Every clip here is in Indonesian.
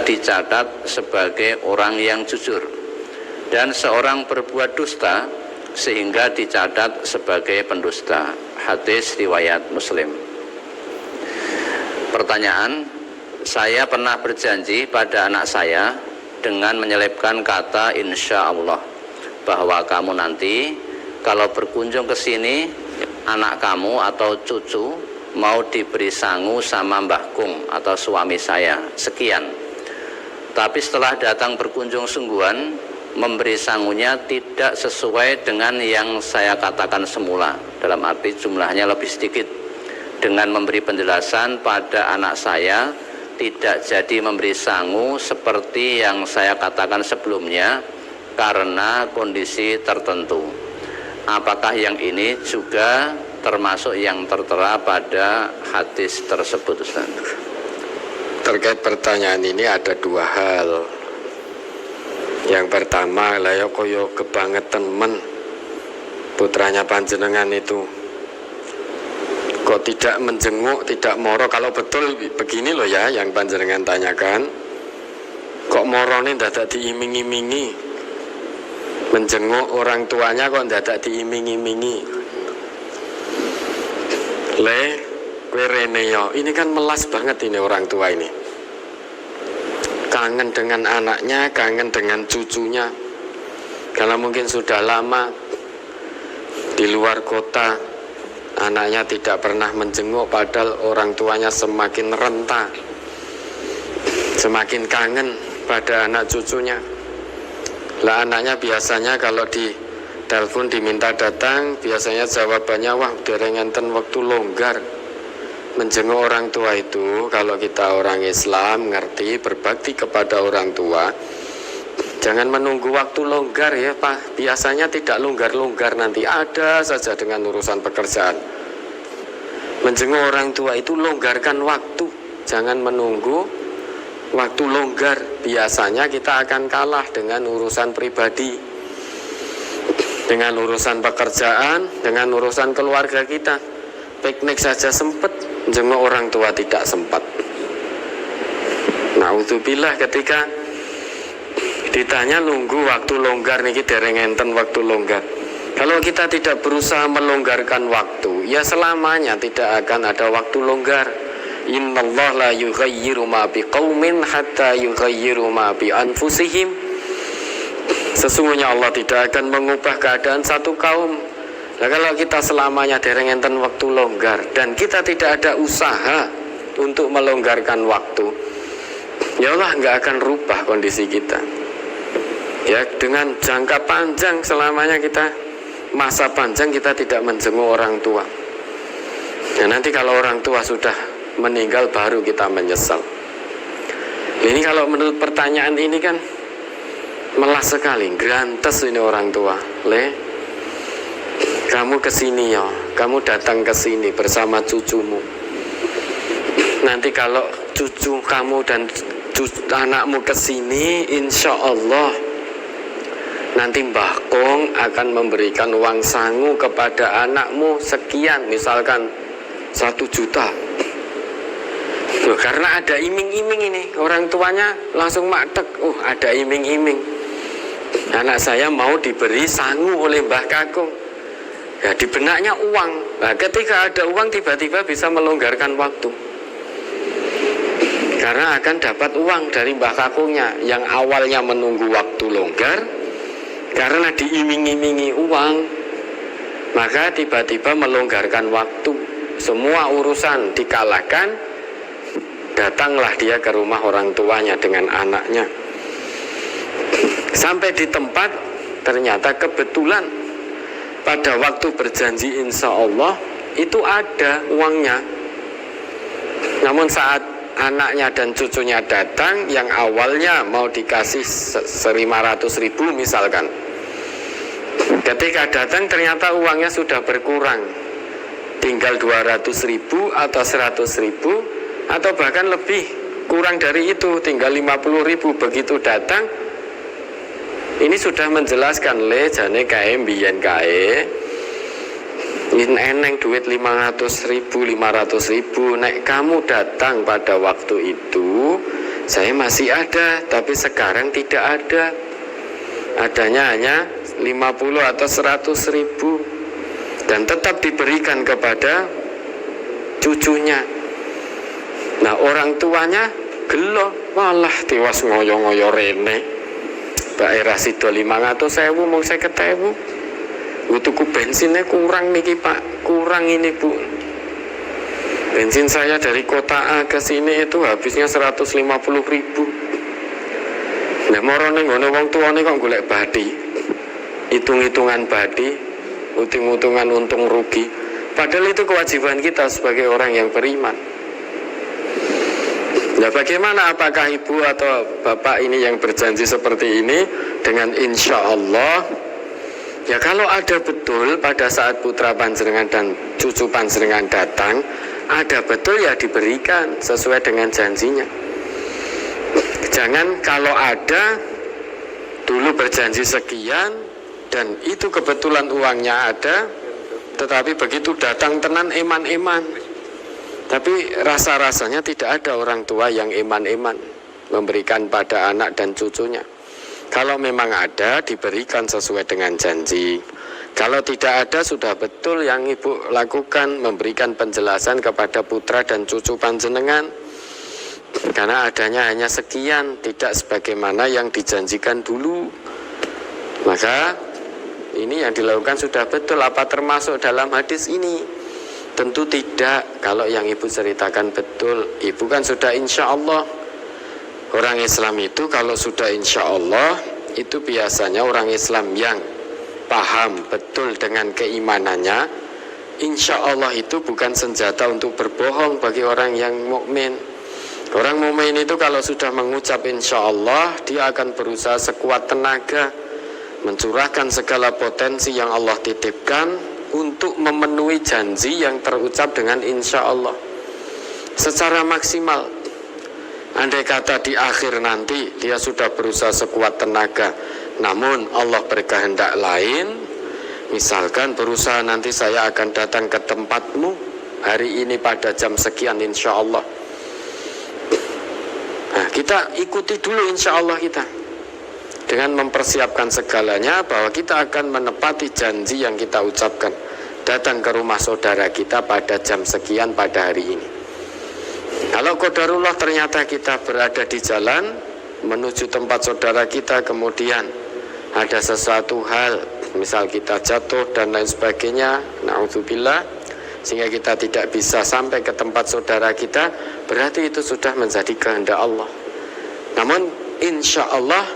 dicatat sebagai orang yang jujur, dan seorang berbuat dusta sehingga dicatat sebagai pendusta. Hadis riwayat Muslim. Pertanyaan, saya pernah berjanji pada anak saya dengan menyelipkan kata insya Allah bahwa kamu nanti kalau berkunjung ke sini, anak kamu atau cucu mau diberi sangu sama Mbah Kung atau suami saya sekian. Tapi setelah datang berkunjung sungguhan, memberi sangunya tidak sesuai dengan yang saya katakan semula, dalam arti jumlahnya lebih sedikit. Dengan memberi penjelasan pada anak saya tidak jadi memberi sangu seperti yang saya katakan sebelumnya karena kondisi tertentu. Apakah yang ini juga termasuk yang tertera pada hadis tersebut, Ustaz? Terkait pertanyaan ini ada dua hal. Yang pertama, layo koyo kebangetan men putranya panjenengan itu kok tidak menjenguk, tidak moro. Kalau betul begini loh ya yang panjenengan tanyakan, kok morone dadak diiming-imingi, menjenguk orang tuanya kok dadak diiming-imingi. Le kowe rene yo, ini kan melas banget ini orang tua ini. Kangen dengan anaknya, kangen dengan cucunya. Karena mungkin sudah lama di luar kota, anaknya tidak pernah menjenguk, padahal orang tuanya semakin renta, semakin kangen pada anak cucunya. Lah anaknya biasanya kalau di telepon diminta datang, biasanya jawabannya, wah dereng enten waktu longgar. Menjenguk orang tua itu, kalau kita orang Islam ngerti berbakti kepada orang tua, jangan menunggu waktu longgar ya Pak. Biasanya tidak longgar-longgar, nanti ada saja dengan urusan pekerjaan. Menjenguk orang tua itu longgarkan waktu, jangan menunggu waktu longgar. Biasanya kita akan kalah dengan urusan pribadi, dengan urusan pekerjaan, dengan urusan keluarga kita. Piknik saja sempat, jenguk orang tua tidak sempat. Naudzubillah, ketika ditanya nunggu waktu longgar niki dereng enten waktu longgar. Kalau kita tidak berusaha melonggarkan waktu, ya selamanya tidak akan ada waktu longgar. Innallaha la yughayyiru ma biqaumin hatta yughayyiru ma bi anfusihim. Sesungguhnya Allah tidak akan mengubah keadaan satu kaum. Nah, kalau kita selamanya dereng enten waktu longgar dan kita tidak ada usaha untuk melonggarkan waktu, ya Allah nggak akan rubah kondisi kita. Ya, dengan jangka panjang selamanya kita, masa panjang kita tidak menjenguk orang tua. Nah, nanti kalau orang tua sudah meninggal baru kita menyesal. Ini kalau menurut pertanyaan ini kan melas sekali, grantes ini orang tua. Kamu kesini ya, kamu datang ke sini bersama cucumu. Nanti kalau cucu kamu dan anakmu kesini, insya Allah nanti Mbah Kong akan memberikan uang sangu kepada anakmu sekian, misalkan 1 juta. Loh, karena ada iming-iming ini, orang tuanya langsung maktek, ada iming-iming. Anak saya mau diberi sangu oleh Mbah Kakung. Ya, di benaknya uang. Nah, ketika ada uang tiba-tiba bisa melonggarkan waktu. Karena akan dapat uang dari Mbah Kakungnya yang awalnya menunggu waktu longgar karena diiming-imingi uang, maka tiba-tiba melonggarkan waktu. Semua urusan dikalahkan, datanglah dia ke rumah orang tuanya dengan anaknya. Sampai di tempat ternyata kebetulan pada waktu berjanji insya Allah itu ada uangnya. Namun saat anaknya dan cucunya datang, yang awalnya mau dikasih 500.000 misalkan, ketika datang ternyata uangnya sudah berkurang, tinggal 200.000 atau 100.000 atau bahkan lebih kurang dari itu, tinggal 50.000. Begitu datang, ini sudah menjelaskan jane kae mbiyen kae eneng duit 500.000 nek kamu datang pada waktu itu Saya masih ada, tapi sekarang tidak ada. Adanya hanya 50 atau 100 ribu. Dan tetap diberikan kepada cucunya. Nah orang tuanya gelo, malah tiwas ngoyo-ngoyo rene. Mbak Era sido 500.000 mau 50.000. Tuku bensinnya kurang niki Pak, kurang ini Bu. Bensin saya dari kota A ke sini itu habisnya 150.000. Nah morone ngono wong tuane kok golek badi. Hitung-hitungan badi, hitung-hitungan untung rugi. Padahal itu kewajiban kita sebagai orang yang beriman. Nah bagaimana, apakah ibu atau bapak ini yang berjanji seperti ini dengan insya Allah? Ya kalau ada betul pada saat putra panjenengan dan cucu panjenengan datang, ada betul ya diberikan sesuai dengan janjinya. Jangan kalau ada dulu berjanji sekian dan itu kebetulan uangnya ada, tetapi begitu datang tenan eman-eman. Tapi rasa-rasanya tidak ada orang tua yang eman-eman memberikan pada anak dan cucunya. Kalau memang ada, diberikan sesuai dengan janji. Kalau tidak ada, sudah betul yang ibu lakukan, memberikan penjelasan kepada putra dan cucu panjenengan. Karena adanya hanya sekian, tidak sebagaimana yang dijanjikan dulu. Maka ini yang dilakukan sudah betul. Apa termasuk dalam hadis ini? Tentu tidak. Kalau yang ibu ceritakan betul, ibu kan sudah insya Allah. Orang Islam itu kalau sudah insya Allah, itu biasanya orang Islam yang paham betul dengan keimanannya. Insya Allah itu bukan senjata untuk berbohong bagi orang yang mukmin. Orang mukmin itu kalau sudah mengucap insya Allah, dia akan berusaha sekuat tenaga mencurahkan segala potensi yang Allah titipkan untuk memenuhi janji yang terucap dengan insya Allah secara maksimal. Andai kata di akhir nanti dia sudah berusaha sekuat tenaga, namun Allah berkehendak lain, misalkan berusaha nanti saya akan datang ke tempatmu hari ini pada jam sekian insya Allah. Nah, kita ikuti dulu insya Allah kita, dengan mempersiapkan segalanya bahwa kita akan menepati janji yang kita ucapkan, datang ke rumah saudara kita pada jam sekian pada hari ini. Kalau qadarullah ternyata kita berada di jalan menuju tempat saudara kita, kemudian ada sesuatu hal, misal kita jatuh dan lain sebagainya, na'udzubillah, sehingga kita tidak bisa sampai ke tempat saudara kita, berarti itu sudah menjadi kehendak Allah. Namun insya Allah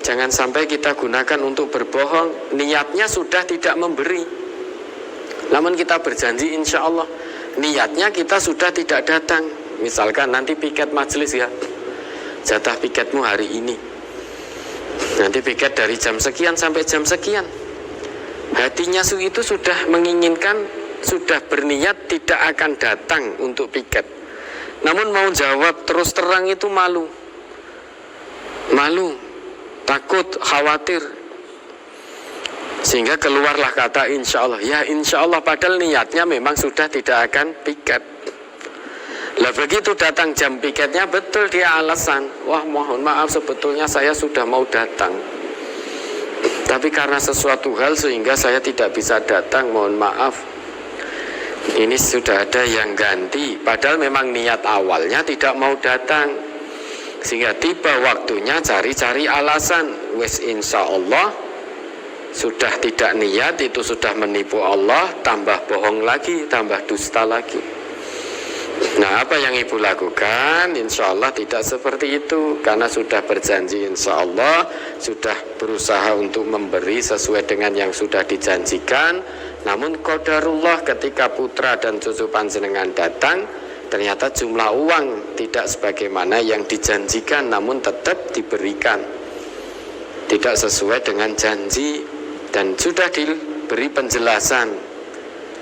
jangan sampai kita gunakan untuk berbohong. Niatnya sudah tidak memberi, namun kita berjanji insya Allah. Niatnya kita sudah tidak datang. Misalkan nanti piket majelis ya, jatah piketmu hari ini, nanti piket dari jam sekian sampai jam sekian. Hatinya itu sudah menginginkan, sudah berniat tidak akan datang untuk piket. Namun mau jawab terus terang itu malu, takut, khawatir, sehingga keluarlah kata insya Allah. Ya insya Allah, padahal niatnya memang sudah tidak akan piket. Lah begitu datang jam piketnya, betul dia alasan, wah mohon maaf sebetulnya saya sudah mau datang, tapi karena sesuatu hal sehingga saya tidak bisa datang, mohon maaf. Ini sudah ada yang ganti, padahal memang niat awalnya tidak mau datang, sehingga tiba waktunya cari-cari alasan. Wes insya Allah sudah tidak niat, itu sudah menipu Allah, tambah bohong lagi, tambah dusta lagi. Nah apa yang ibu lakukan? Insya Allah tidak seperti itu, karena sudah berjanji insya Allah, sudah berusaha untuk memberi sesuai dengan yang sudah dijanjikan. Namun qadarullah ketika putra dan cucu panjenengan datang, ternyata jumlah uang tidak sebagaimana yang dijanjikan, namun tetap diberikan, tidak sesuai dengan janji, dan sudah diberi penjelasan.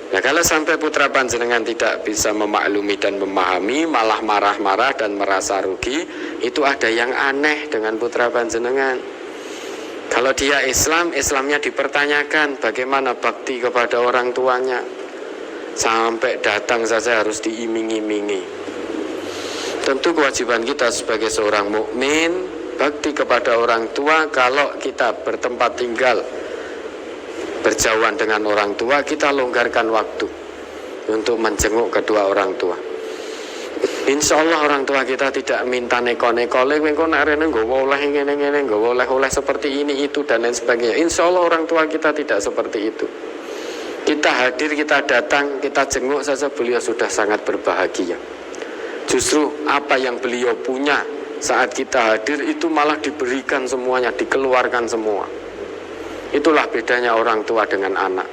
Nah kalau sampai putra panjenengan tidak bisa memaklumi dan memahami, malah marah-marah dan merasa rugi, itu ada yang aneh dengan putra panjenengan. Kalau dia Islam, Islamnya dipertanyakan, bagaimana bakti kepada orang tuanya, sampai datang saja harus diiming-imingi. Tentu kewajiban kita sebagai seorang mukmin bakti kepada orang tua. Kalau kita bertempat tinggal berjauhan dengan orang tua, kita longgarkan waktu untuk menjenguk kedua orang tua. Insya Allah orang tua kita tidak minta neko-neko, nggawa oleh seperti ini itu dan lain sebagainya. Insya Allah orang tua kita tidak seperti itu. Kita hadir, kita datang, kita jenguk saja, beliau sudah sangat berbahagia. Justru apa yang beliau punya saat kita hadir itu malah diberikan semuanya, dikeluarkan semua. Itulah bedanya orang tua dengan anak.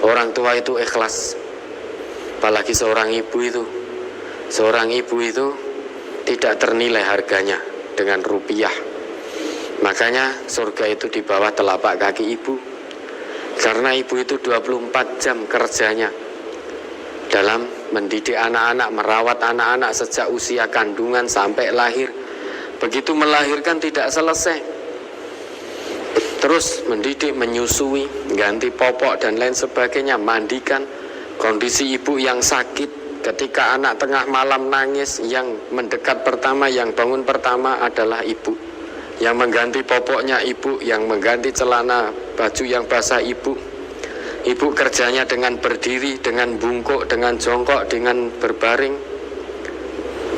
Orang tua itu ikhlas. Apalagi seorang ibu itu. Seorang ibu itu tidak ternilai harganya dengan rupiah. Makanya surga itu di bawah telapak kaki ibu. Karena ibu itu 24 jam kerjanya dalam mendidik anak-anak, merawat anak-anak sejak usia kandungan sampai lahir. Begitu melahirkan tidak selesai, terus mendidik, menyusui, ganti popok dan lain sebagainya, mandikan. Kondisi ibu yang sakit, ketika anak tengah malam nangis, yang mendekat pertama, yang bangun pertama adalah ibu. Yang mengganti popoknya ibu, yang mengganti celana baju yang basah ibu. Ibu kerjanya dengan berdiri, dengan bungkuk, dengan jongkok, dengan berbaring.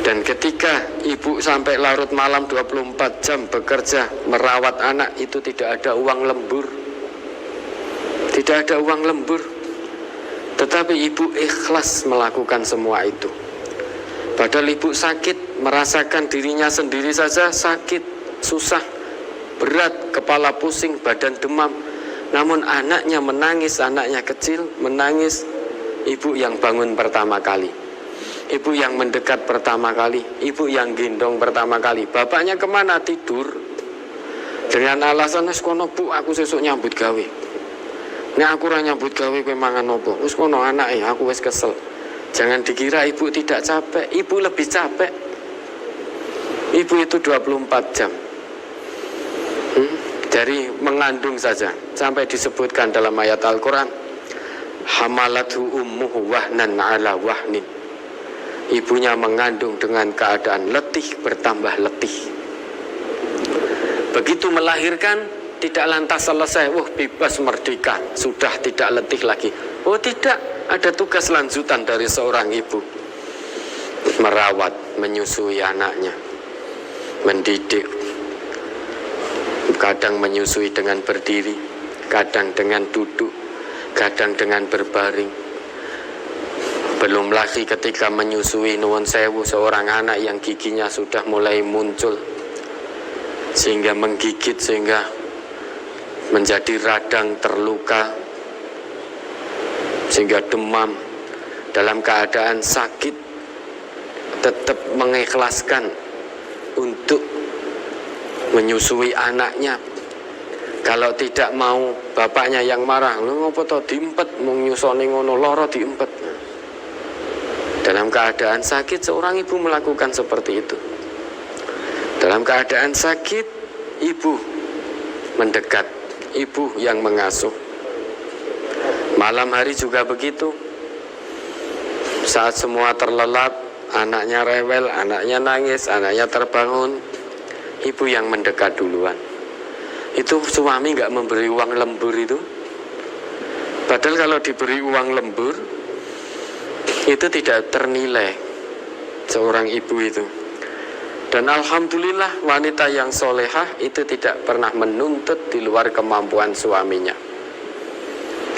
Dan ketika ibu sampai larut malam 24 jam bekerja merawat anak, itu tidak ada uang lembur. Tidak ada uang lembur. Tetapi ibu ikhlas melakukan semua itu. Padahal ibu sakit, merasakan dirinya sendiri saja sakit, susah, berat, kepala pusing, badan demam. Namun anaknya menangis, anaknya kecil menangis. Ibu yang bangun pertama kali, ibu yang mendekat pertama kali, ibu yang gendong pertama kali. Bapaknya kemana? Tidur. Dengan alasan, wis kono bu, aku sesuk nyambut gawe. Nek aku ora nyambut gawe kowe mangan opo? Wis kono anake, aku wis kesel. Jangan dikira ibu tidak capek, ibu lebih capek. Ibu itu 24 jam. Dari mengandung saja, sampai disebutkan dalam ayat Al-Quran, hamalathu ummuhu wahnan ala wahnin. Ibunya mengandung dengan keadaan letih bertambah letih. Begitu melahirkan, tidak lantas selesai, bebas merdeka, sudah tidak letih lagi. Oh tidak, ada tugas lanjutan dari seorang ibu. Merawat, menyusui anaknya, mendidik. Kadang menyusui dengan berdiri, kadang dengan duduk, kadang dengan berbaring. Belum lagi ketika menyusui nuwun sewu seorang anak yang giginya sudah mulai muncul, sehingga menggigit, sehingga menjadi radang, terluka, sehingga demam. Dalam keadaan sakit tetap mengikhlaskan untuk menyusui anaknya. Kalau tidak mau, bapaknya yang marah, lu ngopo to diempet, mung nyusoni ngono lara diempet. Dalam keadaan sakit seorang ibu melakukan seperti itu. Dalam keadaan sakit ibu mendekat, ibu yang mengasuh. Malam hari juga begitu. Saat semua terlelap, anaknya rewel, anaknya nangis, anaknya terbangun, ibu yang mendekat duluan. Itu suami nggak memberi uang lembur itu. Padahal kalau diberi uang lembur itu tidak ternilai seorang ibu itu. Dan alhamdulillah wanita yang solehah itu tidak pernah menuntut di luar kemampuan suaminya.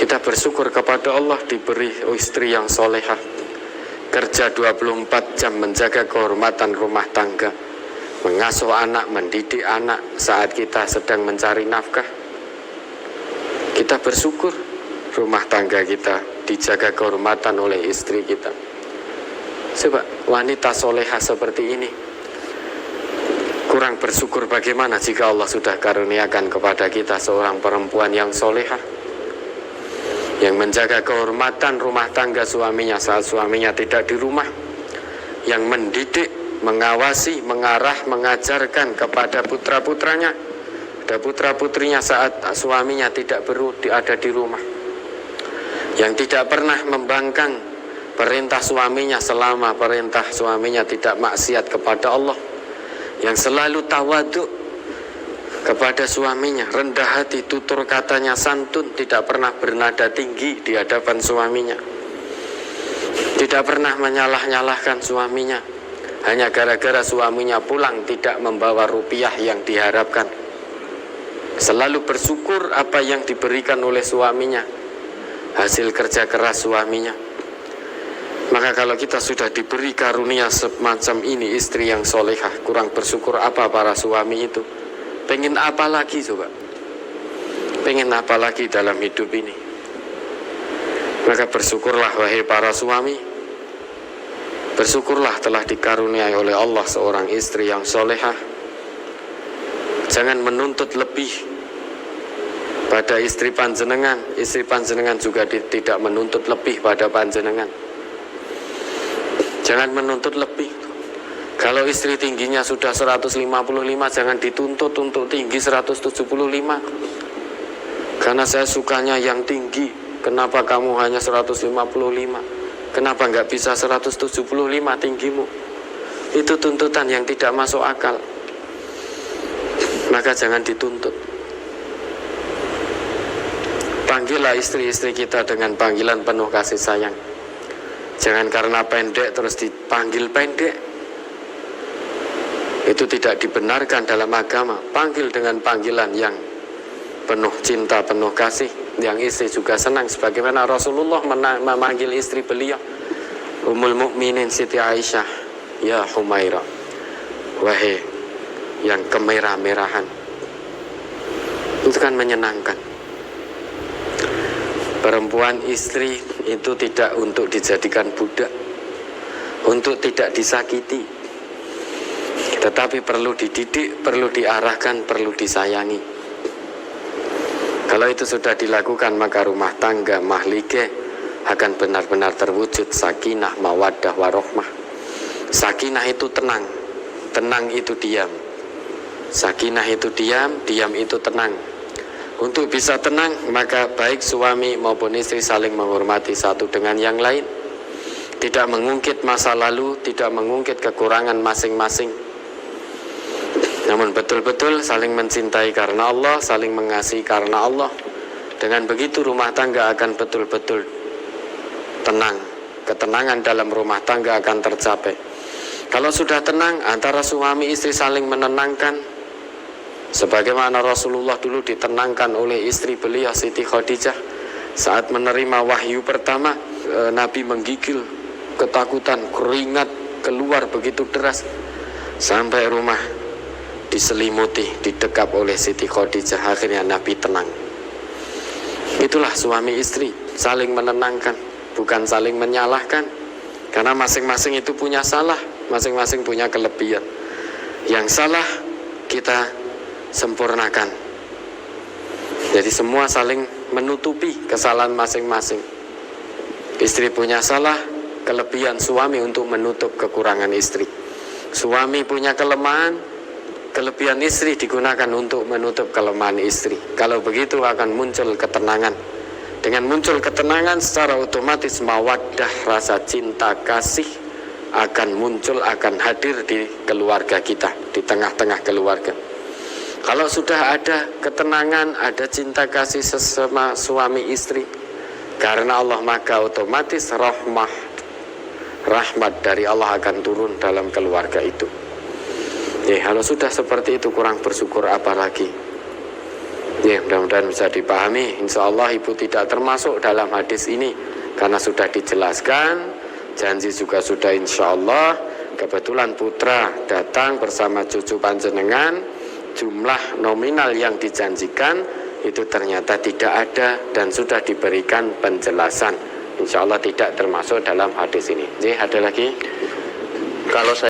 Kita bersyukur kepada Allah diberi istri yang solehah, kerja 24 jam menjaga kehormatan rumah tangga, mengasuh anak, mendidik anak saat kita sedang mencari nafkah. Kita bersyukur rumah tangga kita dijaga kehormatan oleh istri kita. Coba wanita soleha seperti ini, kurang bersyukur bagaimana jika Allah sudah karuniakan kepada kita seorang perempuan yang soleha, yang menjaga kehormatan rumah tangga suaminya saat suaminya tidak di rumah, yang mendidik, mengawasi, mengarah, mengajarkan kepada putra-putranya, ada putra-putrinya saat suaminya tidak ada di rumah, yang tidak pernah membangkang perintah suaminya selama perintah suaminya tidak maksiat kepada Allah, yang selalu tawaduk kepada suaminya, rendah hati, tutur katanya santun, tidak pernah bernada tinggi di hadapan suaminya, tidak pernah menyalah-nyalahkan suaminya hanya gara-gara suaminya pulang tidak membawa rupiah yang diharapkan, selalu bersyukur apa yang diberikan oleh suaminya, hasil kerja keras suaminya. Maka kalau kita sudah diberi karunia semacam ini, istri yang solehah, kurang bersyukur apa para suami itu? Pengen apa lagi coba? Pengen apa lagi dalam hidup ini? Maka bersyukurlah wahai para suami, bersyukurlah telah dikaruniai oleh Allah seorang istri yang solehah. Jangan menuntut lebih pada istri panjenengan. Istri panjenengan juga tidak menuntut lebih pada panjenengan. Jangan menuntut lebih. Kalau istri tingginya sudah 155, jangan dituntut untuk tinggi 175. Karena saya sukanya yang tinggi. Kenapa kamu hanya 155? Kenapa nggak bisa 175 tinggimu? Itu tuntutan yang tidak masuk akal. Maka jangan dituntut. Panggillah istri-istri kita dengan panggilan penuh kasih sayang. Jangan karena pendek terus dipanggil pendek. Itu tidak dibenarkan dalam agama. Panggil dengan panggilan yang penuh cinta, penuh kasih, yang istri juga senang. Sebagaimana Rasulullah memanggil istri beliau, Ummul Mukminin Siti Aisyah, ya Humaira, wahai yang kemerah-merahan. Itu kan menyenangkan. Perempuan istri itu tidak untuk dijadikan budak, untuk tidak disakiti, tetapi perlu dididik, perlu diarahkan, perlu disayangi. Kalau itu sudah dilakukan, maka rumah tangga mahlige akan benar-benar terwujud sakinah, mawaddah, warohmah. Sakinah itu tenang, tenang itu diam. Sakinah itu diam, diam itu tenang. Untuk bisa tenang, maka baik suami maupun istri saling menghormati satu dengan yang lain. Tidak mengungkit masa lalu, tidak mengungkit kekurangan masing-masing. Namun betul-betul saling mencintai karena Allah, saling mengasihi karena Allah. Dengan begitu rumah tangga akan betul-betul tenang. Ketenangan dalam rumah tangga akan tercapai. Kalau sudah tenang, antara suami istri saling menenangkan. Sebagaimana Rasulullah dulu ditenangkan oleh istri beliau Siti Khadijah. Saat menerima wahyu pertama, Nabi menggigil, ketakutan, keringat keluar begitu deras. Sampai rumah diselimuti, didekap oleh Siti Khadijah. Akhirnya Nabi tenang. Itulah suami istri, saling menenangkan, bukan saling menyalahkan. Karena masing-masing itu punya salah, masing-masing punya kelebihan. Yang salah kita sempurnakan. Jadi semua saling menutupi kesalahan masing-masing. Istri punya salah, kelebihan suami untuk menutup kekurangan istri. Suami punya kelemahan, kelebihan istri digunakan untuk menutup kelemahan istri. Kalau begitu akan muncul ketenangan. Dengan muncul ketenangan secara otomatis mawaddah, rasa cinta kasih akan muncul, akan hadir di keluarga kita, di tengah-tengah keluarga. Kalau sudah ada ketenangan, ada cinta kasih sesama suami istri karena Allah, maka otomatis rahmat dari Allah akan turun dalam keluarga itu. Kalau sudah seperti itu, kurang bersyukur apa lagi? Mudah-mudahan bisa dipahami. Insya Allah ibu tidak termasuk dalam hadis ini karena sudah dijelaskan. Janji juga sudah insya Allah. Kebetulan putra datang bersama cucu panjenengan. Jumlah nominal yang dijanjikan itu ternyata tidak ada dan sudah diberikan penjelasan. Insya Allah tidak termasuk dalam hadis ini. Ada lagi? Kalau saya